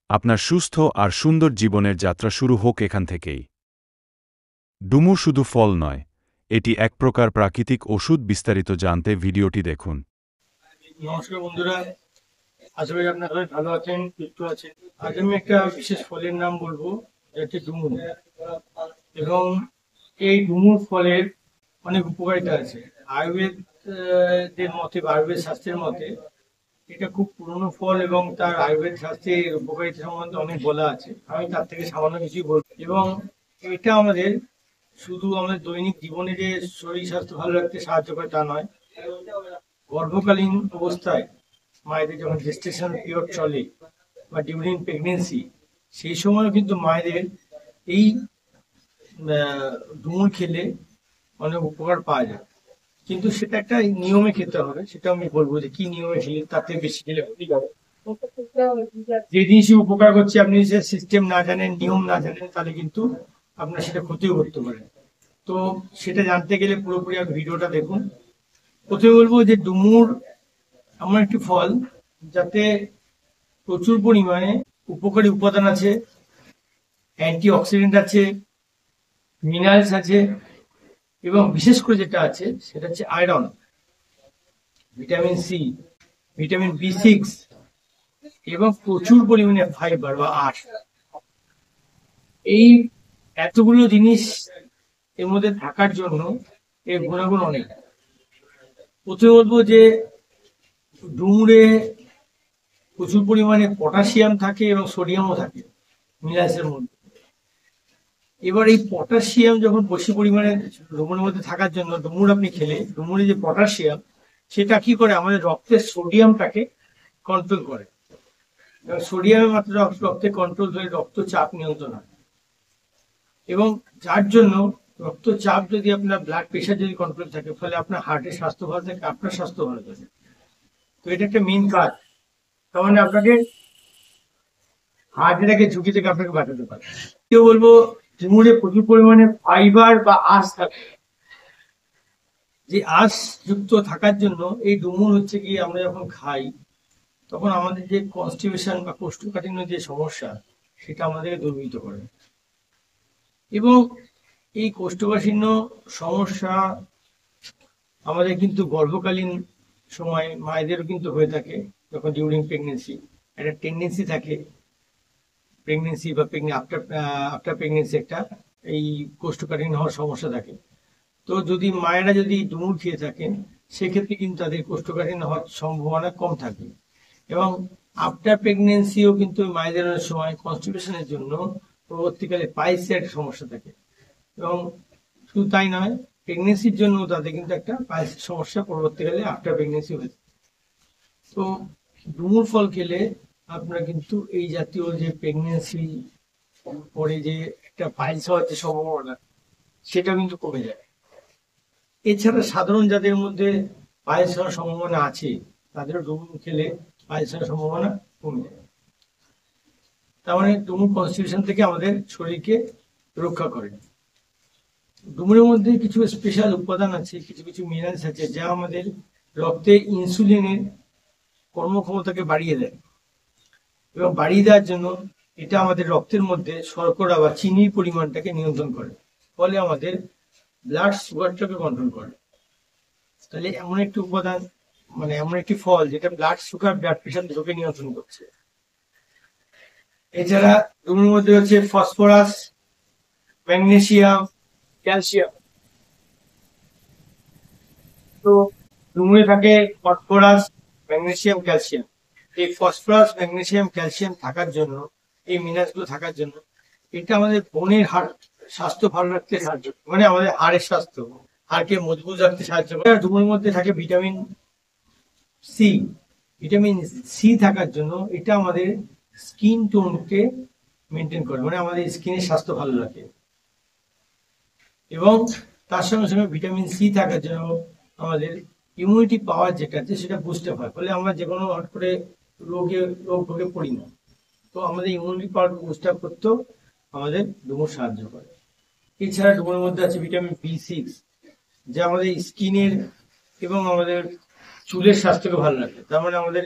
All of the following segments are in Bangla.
আপনার সুস্থ আর সুন্দর জীবনের যাত্রা শুরু হোক এখান থেকেই। ডুমুর শুধু ফল নয়, এটি এক প্রকার প্রাকৃতিক ওষুধ। বিস্তারিত জানতে ভিডিওটি দেখুন। নমস্কার বন্ধুরা, আশা করি আপনারা সবাই ভালো আছেন, সুস্থ আছেন। আজ আমি একটা বিশেষ ফলের নাম বলবো, যেটা হচ্ছে ডুমুর। এবং এই ডুমুর ফলের অনেক উপকারিতা আছে। আয়ুর্বেদের মতে বা আয়ুর্বেদ শাস্ত্রের মতে এটা খুব পুরনো ফল এবং তার আয়ুর্বেদ শাস্ত্রের উপকারিতা সম্বন্ধে অনেক বলা আছে। আমি তার থেকে সামান্য কিছুই বলবো। এবং এটা আমাদের শুধু আমাদের দৈনিক জীবনে যে শরীর স্বাস্থ্য ভালো রাখতে সাহায্য করে তা নয়, গর্ভকালীন অবস্থায় মায়েদের যখন জেস্টেশন পিরিয়ড চলে বা ডিউরিং প্রেগনেন্সি, সেই সময় কিন্তু মায়েদের এই ডুমুর খেলে অনেক উপকার পাওয়া যায়। কিন্তু সেটা একটা নিয়মে খেতে হবে। সেটা আমি বলবো যে কি নিয়মে খেলে, তাতে বেশি খেলে ক্ষতি হবে। যে জিনিসই উপকার করছে আপনি যে সিস্টেম না জানেন, নিয়ম না জানেন, তাহলে কিন্তু আপনার সেটা ক্ষতিও করতে পারে। তো সেটা জানতে গেলে পুরোপুরি আর ভিডিওটা দেখুন। প্রথমে বলবো যে ডুমুর এমন একটি ফল যাতে প্রচুর পরিমাণে উপকারী উপাদান আছে, অ্যান্টি অক্সিডেন্ট আছে, মিনারেলস আছে, এবং বিশেষ করে যেটা আছে সেটা হচ্ছে আয়রন, ভিটামিন সি, ভিটামিন বি6 এবং প্রচুর পরিমাণে ফাইবার বা আঁশ। এই এতগুলো জিনিস এর মধ্যে থাকার জন্য এর গুণাগুণ অনেক। প্রথমে বলবো যে ডুমুরে প্রচুর পরিমাণে পটাশিয়াম থাকে এবং সোডিয়ামও থাকে মিনারেলসের মধ্যে। এবার এই পটাশিয়াম যখন বেশি পরিমাণে ডুমুরের মধ্যে থাকার জন্য ডুমুর আপনি খেলে, ডুমুরে যে পটাশিয়াম সেটা কি করে আমাদের রক্তের সোডিয়ামটাকে কন্ট্রোল করে। সোডিয়ামের মাত্রা রক্তে কন্ট্রোল হয়ে রক্তচাপ নিয়ন্ত্রণ হয়। এবং যার জন্য রক্তচাপ যদি আপনার ব্লাড প্রেশার যদি কন্ট্রোল থাকে, ফলে আপনার হার্টের স্বাস্থ্য ভালো থাকে, আপনার স্বাস্থ্য ভালো থাকে। তো এটা একটা মেইন কাজ। তার মানে আপনাকে হার্ট অ্যাটাকের ঝুঁকি থেকে আপনাকে বাঁচাতে পারে। কেউ বলবো ডুমুরে প্রচুর পরিমাণে ফাইবার বা আঁশ থাকে। যে আঁশ যুক্ত থাকার জন্য এই ডুমুর হচ্ছে কি, আমরা যখন খাই তখন আমাদের যে কনস্টিপেশন বা কোষ্ঠকাঠিন্য যে সমস্যা, সেটা আমাদেরকে দূরীভূত করে। এবং এই কোষ্ঠকাঠিন্য সমস্যা আমাদের কিন্তু গর্ভকালীন সময় মায়েদেরও কিন্তু হয়ে থাকে। যখন ডিউরিং প্রেগনেন্সি একটা টেন্ডেন্সি থাকে, প্রেগনেন্সি বা আফটার প্রেগনেন্সি একটা এই কোষ্ঠকাঠিন্য হওয়ার সমস্যা থাকে। তো যদি মায়েরা যদি ডুমুর খেয়ে থাকেন, সেক্ষেত্রে কিন্তু তাদের কোষ্ঠকাঠিন্য হওয়ার সম্ভাবনা কম থাকবে। এবং আফটার প্রেগনেন্সিও কিন্তু মায়েদের অনেক সময় কনস্টিপেশনের জন্য পরবর্তীকালে পাইলসের একটা সমস্যা থাকে। এবং শুধু তাই নয়, প্রেগনেন্সির জন্য তাদের কিন্তু একটা পাইলসের সমস্যা পরবর্তীকালে আফটার প্রেগনেন্সি হয়েছে। তো ডুমুর ফল খেলে আপনার কিন্তু এই জাতীয় যে প্রেগনেন্সি পরে যে একটা পাইলস হওয়ার যে সম্ভাবনা, সেটা কিন্তু কমে যায়। এছাড়া সাধারণ যাদের মধ্যে পাইলস হওয়ার সম্ভাবনা আছে, তাদেরও ডুমুর খেলে পাইলস হওয়ার সম্ভাবনা কমে যায়। তার মানে ডুমুর কনস্টিটিউশন থেকে আমাদের শরীরকে রক্ষা করে। ডুমুরের মধ্যে কিছু স্পেশাল উপাদান আছে, কিছু কিছু মিনারেলস আছে, যা আমাদের রক্তে ইনসুলিনের কর্মক্ষমতাকে বাড়িয়ে দেয়। এবং বাড়িয়ে দেওয়ার জন্য এটা আমাদের রক্তের মধ্যে শর্করা বা চিনির পরিমাণটাকে নিয়ন্ত্রণ করে, ফলে আমাদের ব্লাড সুগারটাকে কন্ট্রোল করে। তাহলে এমন একটি উপাদান, মানে এমন একটি ফল যেটা ব্লাড সুগার, ব্লাড প্রেশার দুটোকে নিয়ন্ত্রণ করছে। এছাড়া ডুমুরের মধ্যে হচ্ছে ফসফরাস, ম্যাগনেসিয়াম, ক্যালসিয়াম। তো ডুমুরে থাকে ফসফরাস, ম্যাগনেসিয়াম, ক্যালসিয়াম। এই ফসফরাস, ম্যাগনেসিয়াম, ক্যালসিয়াম থাকার জন্য, এই মিনারেলস গুলো থাকার জন্য, এটা আমাদের বোনের হাড় স্বাস্থ্য ভালো রাখতে সাহায্য করে, মানে আমাদের হাড়ের স্বাস্থ্য, হাড়কে মজবুত রাখতে সাহায্য করে। ডুমুরের মধ্যে থাকে ভিটামিন সি। ভিটামিন সি থাকার জন্য এটা আমাদের স্কিন টোনকে মেনটেন করে, মানে আমাদের স্কিনের স্বাস্থ্য ভালো রাখে। এবং তার সঙ্গে সঙ্গে ভিটামিন সি থাকার জন্য আমাদের ইমিউনিটি পাওয়ার যেটা আছে সেটা বুস্ট আপ হয়, ফলে আমরা যে কোনো হট করে রোগ ভোগে পড়ি না। তো আমাদের ইমিউনিটি পাওয়ার বুস্ট আপ করতেও আমাদের ডুমুর সাহায্য করে। এছাড়া ডুমুরের মধ্যে আছে ভিটামিন বি6, যা আমাদের স্কিনের এবং আমাদের চুলের স্বাস্থ্যকে ভালো রাখে। তার মানে আমাদের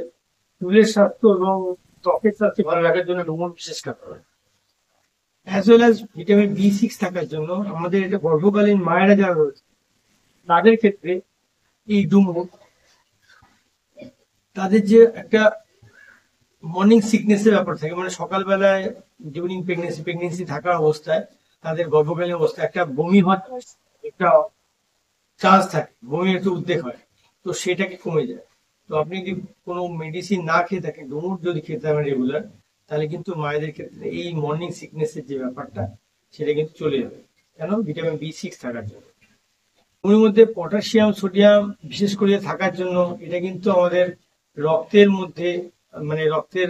চুলের স্বাস্থ্য এবং ত্বকের স্বাস্থ্য ভালো রাখার জন্য ডুমুর বিশেষ কাজ করে, as well as vitamin B6 থাকার জন্য আমাদের এটা গর্ভকালীন মায়েরা যারা রয়েছে তাদের ক্ষেত্রে এই ডুমুর, তাদের যে একটা মর্নিং সিকনেসের ব্যাপার থাকে, মানে সকালবেলায় ডিউরিং প্রেগনেন্সি থাকা অবস্থায় তাদের গর্ভকালীন অবস্থায় একটা বমি হওয়ার একটা চান্স থাকে, বমির একটু উদ্বেগ হয়, তো সেটাকে কমে যায়। তো আপনি যদি কোনো মেডিসিন না খেয়ে থাকেন, ডুমুর যদি খেতে হবে রেগুলার, তাহলে কিন্তু মায়েদের ক্ষেত্রে এই মর্নিং সিকনেসের যে ব্যাপারটা সেটা কিন্তু চলে যাবে। কেন? ভিটামিন B6 থাকার জন্য। ডুমুরের মধ্যে পটাশিয়াম, সোডিয়াম বিশেষ করে থাকার জন্য এটা কিন্তু আমাদের রক্তের মধ্যে, মানে রক্তের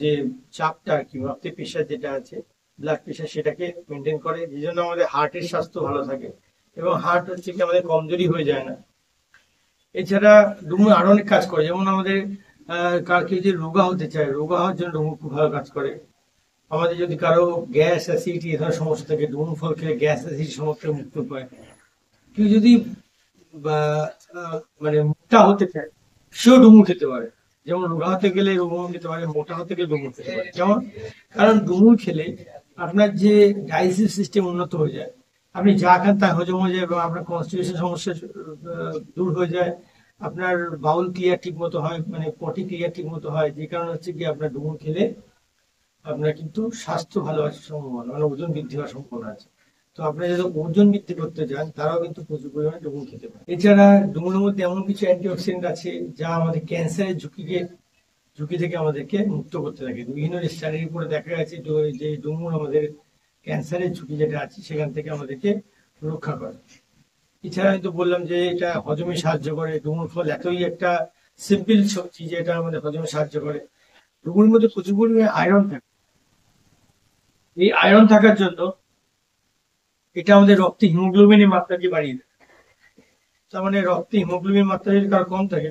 যে চাপটা আর কি, রক্তের প্রেশার যেটা আছে, ব্লাড প্রেশার, সেটাকে মেনটেন করে, যে জন্য আমাদের হার্টের স্বাস্থ্য ভালো থাকে এবং হার্ট হচ্ছে কি আমাদের কমজোরি হয়ে যায় না। এছাড়া ডুমুর আরো অনেক কাজ করে, যেমন আমাদের কার কেউ যদি রোগা হতে চায়, রোগা হওয়ার জন্য ডুমুর খুব ভালো কাজ করে। আমাদের যদি কারো গ্যাস অ্যাসিডিটি এ ধরনের সমস্যা থাকে, ডুমুর ফল খেলে গ্যাস অ্যাসিডিটি সমস্যা মুক্ত পায়। কেউ যদি মানে মোটা হতে চায়, সেও ডুমুর খেতে পারে। যেমন রোগা হতে গেলে ডুমুর খেতে পারে, মোটা হতে গেলে ডুমুর খেতে পারে। যেমন কারণ ডুমুর খেলে আপনার যে ডাইজেস্টিভ সিস্টেম উন্নত হয়ে যায়, আপনি যা খান তা হজম হয়ে যায় এবং আপনার কনস্টিপেশন সমস্যা দূর হয়ে যায়, আপনার বাউল ক্লিয়ার ঠিক মতো হয়, মানে পটি ক্লিয়ার ঠিক মতো হয়, যে কারণে হচ্ছে কি আপনার ডুমুর খেলে আপনার কিন্তু স্বাস্থ্য ভালো আছে সম্ভাবনা, মানে ওজন বৃদ্ধি হওয়ার সম্ভাবনা আছে। তো আপনারা যদি ওজন বৃদ্ধি করতে চান, তারাও কিন্তু প্রচুর পরিমাণে ডুমুর খেতে পারে। এছাড়া ডুমুরের মধ্যে এমন কিছু অ্যান্টিঅক্সিডেন্ট আছে যা আমাদের ক্যান্সারের ঝুঁকি থেকে আমাদেরকে মুক্ত করতে থাকে। বিভিন্ন স্টাডির উপরে দেখা গেছে যে ডুমুর আমাদের ক্যান্সারের ঝুঁকি যেটা আছে সেখান থেকে আমাদেরকে রক্ষা করে। এছাড়া আমি তো বললাম যে এটা হজমে সাহায্য করে। ডুমুর ফল এতই একটা সিম্পল সবজি যে এটা আমাদের হজমে সাহায্য করে। ডুমুরের মধ্যে প্রচুর পরিমাণে আয়রন থাকে। এই আয়রন থাকার জন্য এটা আমাদের রক্তে হিমোগ্লোবিনের মাত্রাকে বাড়িয়ে দেয়। তার মানে রক্তে হিমোগ্লোবিন মাত্রা যদি কারো কম থাকে,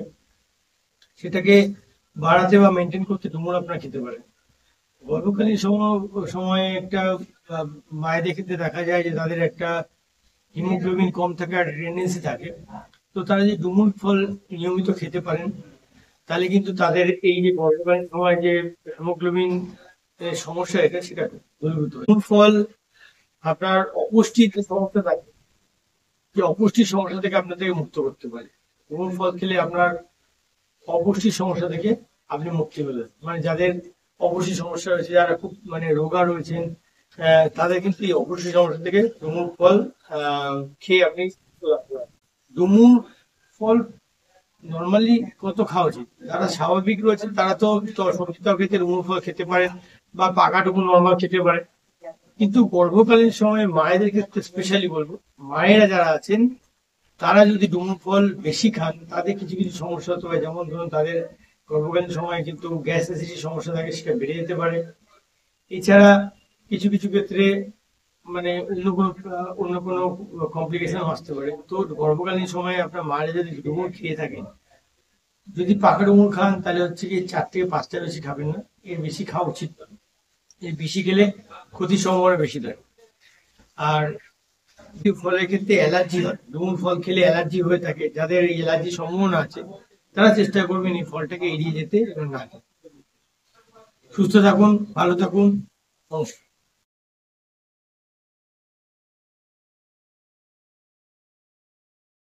সেটাকে বাড়াতে বা মেনটেন করতে ডুমুর আপনারা খেতে পারেন। গর্ভকালীন সময়ে একটা মায়েদের ক্ষেত্রে দেখা যায় যে তাদের একটা হিমোগ্লোবিন কম থাকার টেন্ডেন্সি থাকে, তো তারা যদি ডুমুর ফল নিয়মিত খেতে পারেন, তাহলে কিন্তু তাদের এই যে গর্ভকালীন সময় যে হিমোগ্লোবিন সমস্যা এটা সেটা দূরীভূত হয়। ডুমুর ফল আপনার অপুষ্টির যে সমস্যা থাকে, যে অপুষ্টির সমস্যা থেকে আপনাদেরকে মুক্ত করতে পারে। ডুমুর ফল খেলে আপনার অপুষ্টির সমস্যা থেকে আপনি মুক্তি পেলেন। মানে যাদের অপুষ্টির সমস্যা রয়েছে, যারা খুব মানে রোগা রয়েছেন, তাদের কিন্তু এই অপুষ্টির সমস্যা থেকে ডুমুর ফল খেয়ে আপনি ডুমুর ফল নর্মালি কত খাওয়া উচিত? যারা স্বাভাবিক রয়েছেন তারা তো সবজি তরকারিতে ডুমুর ফল খেতে পারেন বা পাকা ডুমুর নর্মাল খেতে পারেন, কিন্তু গর্ভকালীন সময়ে মায়েদের ক্ষেত্রে স্পেশালি বলবো, মায়েরা যারা আছেন তারা যদি ডুমুর ফল বেশি খান, তাদের কিছু কিছু সমস্যা হতে পারে। যেমন ধরুন তাদের গর্ভকালীন সময় কিন্তু গ্যাস অ্যাসিডিটির সমস্যা থাকে, সেটা বেড়ে যেতে পারে। এছাড়া কিছু কিছু ক্ষেত্রে মানে অন্য কোনো কমপ্লিকেশন আসতে পারে। তো গর্ভকালীন সময়ে আপনার মায়েরা যদি ডুমুর খেয়ে থাকেন, যদি পাকা ডুমুর খান, তাহলে হচ্ছে কি 4 থেকে 5টা বেশি খাবেন না, এর বেশি খাওয়া উচিত না। এর বেশি খেলে ক্ষতির সম্ভাবনা বেশি থাকে। আর ফলের ক্ষেত্রে অ্যালার্জি হয়, ডুমুর ফল খেলে অ্যালার্জি হয়ে থাকে, যাদের এই অ্যালার্জির সম্ভাবনা আছে তারা চেষ্টা করবেন এই ফলটাকে এড়িয়ে যেতে এবং না খেতে। সুস্থ থাকুন, ভালো থাকুন, নমস্কার।